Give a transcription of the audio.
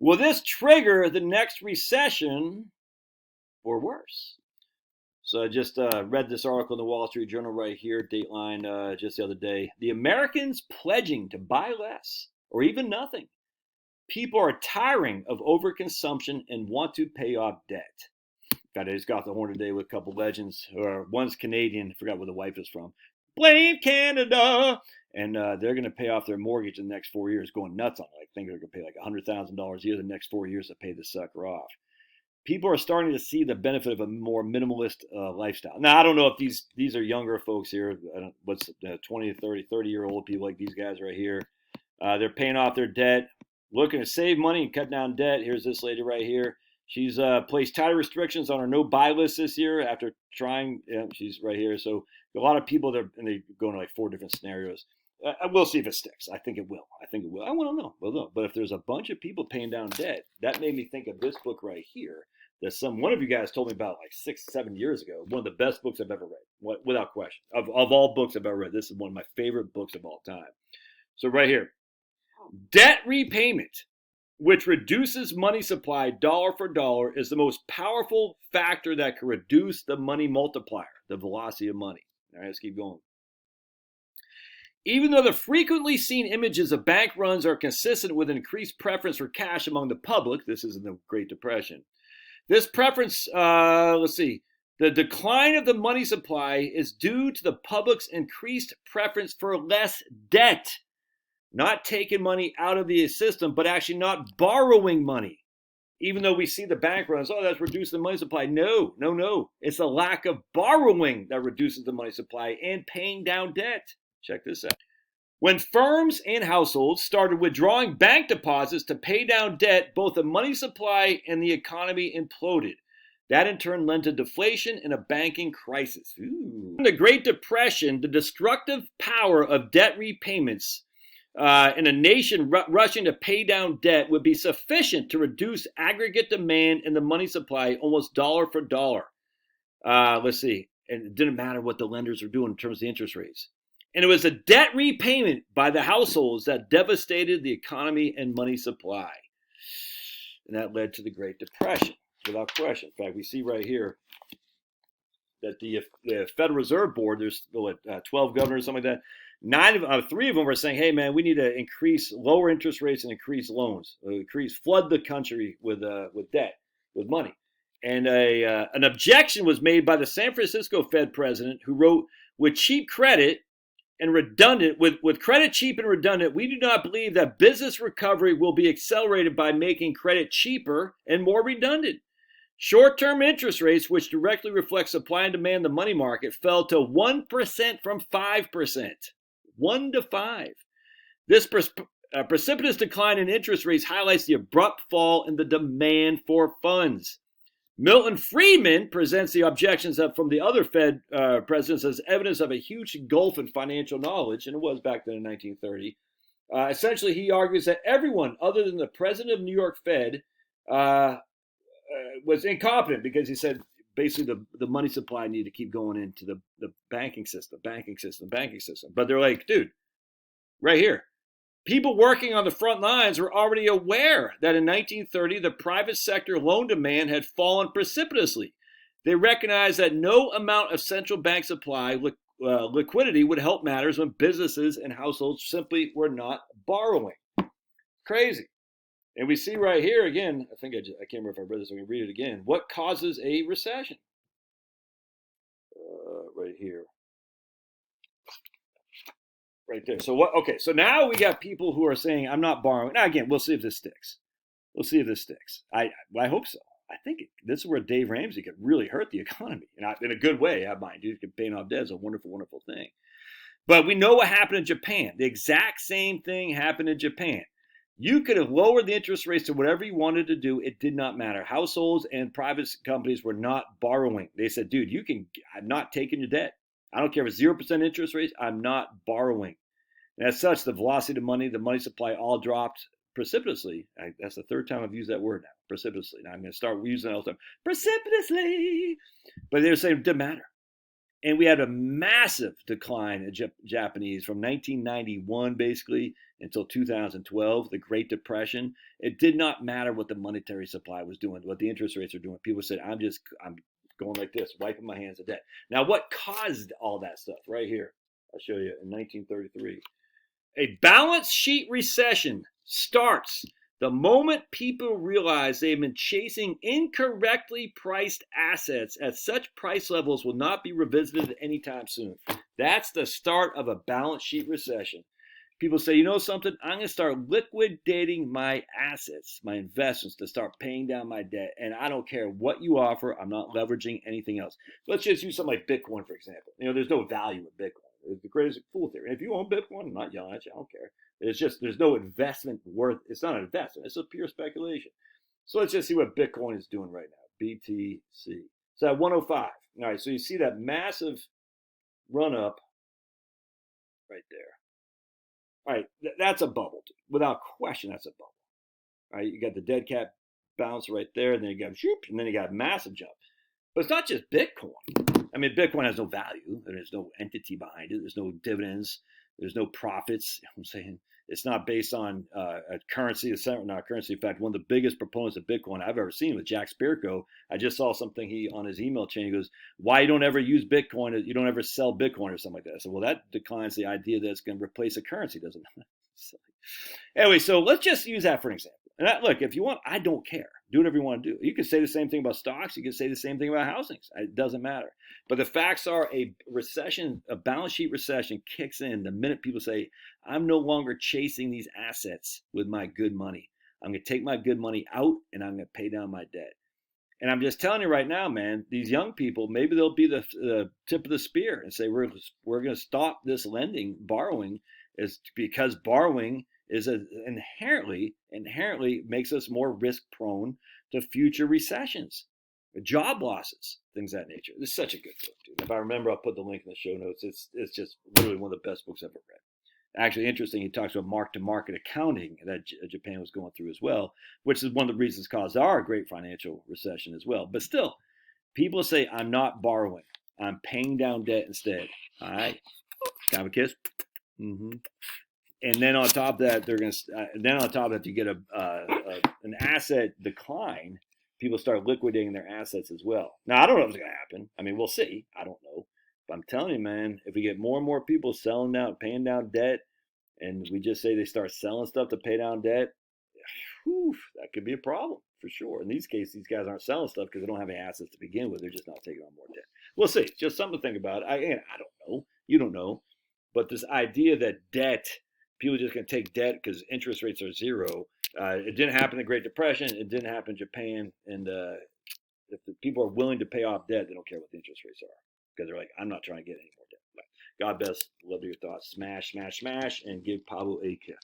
Will this trigger the next recession or worse? So I just read this article in the Wall Street Journal right here, Dateline, just the other day. The Americans pledging to buy less or even nothing. People are tiring of overconsumption and want to pay off debt. God, I just got the horn today with a couple legends. One's Canadian, I forgot where the wife is from. Blame Canada! And they're going to pay off their mortgage in the next 4 years, going nuts on it. I think they're going to pay like $100,000 a year the next 4 years to pay this sucker off. People are starting to see the benefit of a more minimalist lifestyle. Now, I don't know if these are younger folks here. What's 20 to 30-year-old people like these guys right here. They're paying off their debt, looking to save money and cut down debt. Here's this lady right here. She's placed tighter restrictions on her no-buy list this year after trying. Yeah, she's right here. So a lot of people, they're going to like 4 different scenarios. We'll see if it sticks. I think it will. I don't know. But if there's a bunch of people paying down debt, that made me think of this book right here that one of you guys told me about like 6-7 years ago. One of the best books I've ever read, without question. Of all books I've ever read, this is one of my favorite books of all time. So right here, debt repayment, which reduces money supply dollar for dollar, is the most powerful factor that can reduce the money multiplier, the velocity of money. All right, let's keep going. Even though the frequently seen images of bank runs are consistent with increased preference for cash among the public, this is in the Great Depression. This preference, the decline of the money supply is due to the public's increased preference for less debt. Not taking money out of the system, but actually not borrowing money. Even though we see the bank runs, that's reducing the money supply. No. It's the lack of borrowing that reduces the money supply and paying down debt. Check this out. When firms and households started withdrawing bank deposits to pay down debt, both the money supply and the economy imploded. That in turn led to deflation and a banking crisis. Ooh. In the Great Depression, the destructive power of debt repayments in a nation rushing to pay down debt would be sufficient to reduce aggregate demand in the money supply almost dollar for dollar. And it didn't matter what the lenders were doing in terms of the interest rates. And it was a debt repayment by the households that devastated the economy and money supply. And that led to the Great Depression, without question. In fact, we see right here that the Federal Reserve Board, there's 12 governors, something like that. 3 of them were saying, hey, man, we need to lower interest rates and increase loans, flood the country with debt, with money. And an objection was made by the San Francisco Fed president, who wrote, with credit cheap and redundant, we do not believe that business recovery will be accelerated by making credit cheaper and more redundant. Short-term interest rates, which directly reflect supply and demand in the money market, fell to 1% from 5%. 1 to 5. This precipitous decline in interest rates highlights the abrupt fall in the demand for funds. Milton Friedman presents the objections from the other Fed presidents as evidence of a huge gulf in financial knowledge, and it was back then in 1930. Essentially, he argues that everyone other than the president of New York Fed was incompetent, because he said basically the money supply needed to keep going into the banking system. But they're like, dude, right here. People working on the front lines were already aware that in 1930, the private sector loan demand had fallen precipitously. They recognized that no amount of central bank supply liquidity would help matters when businesses and households simply were not borrowing. Crazy. And we see right here again, I can't remember if I read this, so I can read it again. What causes a recession? Right here. Right there. So now we got people who are saying, I'm not borrowing. Now, again, we'll see if this sticks. I hope so. I think this is where Dave Ramsey could really hurt the economy. In a good way, I mind you. Paying off debt is a wonderful, wonderful thing. But we know what happened in Japan. The exact same thing happened in Japan. You could have lowered the interest rates to whatever you wanted to do. It did not matter. Households and private companies were not borrowing. They said, dude, I'm not taking your debt. I don't care if it's 0% interest rates. I'm not borrowing. And as such, the velocity of money, the money supply all dropped precipitously. That's the 3rd time I've used that word now, precipitously. Now I'm going to start using it all the time. Precipitously. But they were saying it didn't matter. And we had a massive decline in Japanese from 1991 basically until 2012, the Great Depression. It did not matter what the monetary supply was doing, what the interest rates are doing. People said, I'm going like this, wiping my hands of debt. Now, what caused all that stuff? Right here. I'll show you in 1933. A balance sheet recession starts the moment people realize they've been chasing incorrectly priced assets at such price levels will not be revisited anytime soon. That's the start of a balance sheet recession. People say, you know something? I'm going to start liquidating my assets, my investments, to start paying down my debt. And I don't care what you offer. I'm not leveraging anything else. Let's just use something like Bitcoin, for example. There's no value in Bitcoin. It's the greatest fool theory. And if you own Bitcoin, I'm not yelling at you. I don't care. It's just there's no investment worth. It's not an investment. It's a pure speculation. So let's just see what Bitcoin is doing right now. BTC. So at 105. All right. So you see that massive run up right there. All right. That's a bubble. Without question, that's a bubble. All right. You got the dead cat bounce right there. And then you got shoop, and then you got a massive jump. But it's not just Bitcoin. I mean, Bitcoin has no value. There's no entity behind it. There's no dividends. There's no profits. I'm saying it's not based on a currency. It's not a currency. In fact, one of the biggest proponents of Bitcoin I've ever seen was Jack Spirko. I just saw something on his email chain. He goes, "Why you don't ever use Bitcoin? You don't ever sell Bitcoin or something like that." I said, "Well, that declines the idea that it's going to replace a currency, doesn't it?" So, anyway, so let's just use that for an example. And look, if you want, I don't care. Do whatever you want to do. You can say the same thing about stocks. You can say the same thing about housings. It doesn't matter. But the facts are a recession, a balance sheet recession kicks in the minute people say, I'm no longer chasing these assets with my good money. I'm going to take my good money out and I'm going to pay down my debt. And I'm just telling you right now, man, these young people, maybe they'll be the tip of the spear and say, we're going to stop this lending, borrowing, is because borrowing is inherently makes us more risk prone to future recessions, job losses, things of that nature. This is such a good book, dude. If I remember, I'll put the link in the show notes. It's just literally one of the best books I've ever read. Actually, interesting, he talks about mark-to-market accounting that Japan was going through as well, which is one of the reasons caused our great financial recession as well. But still, people say, I'm not borrowing. I'm paying down debt instead. All right? Can I have a kiss? Mm-hmm. And then on top of that, if you get an asset decline, people start liquidating their assets as well. Now, I don't know what's going to happen. I mean, we'll see. I don't know. But I'm telling you, man, if we get more and more people selling down, paying down debt, and we just say they start selling stuff to pay down debt, that could be a problem for sure. In these cases, these guys aren't selling stuff because they don't have any assets to begin with. They're just not taking on more debt. We'll see. Just something to think about. I don't know. You don't know. But this idea that debt, people are just going to take debt because interest rates are zero. It didn't happen in the Great Depression. It didn't happen in Japan. And if the people are willing to pay off debt, they don't care what the interest rates are because they're like, I'm not trying to get any more debt. But God bless. Love your thoughts. Smash, smash, smash, and give Pablo a kiss.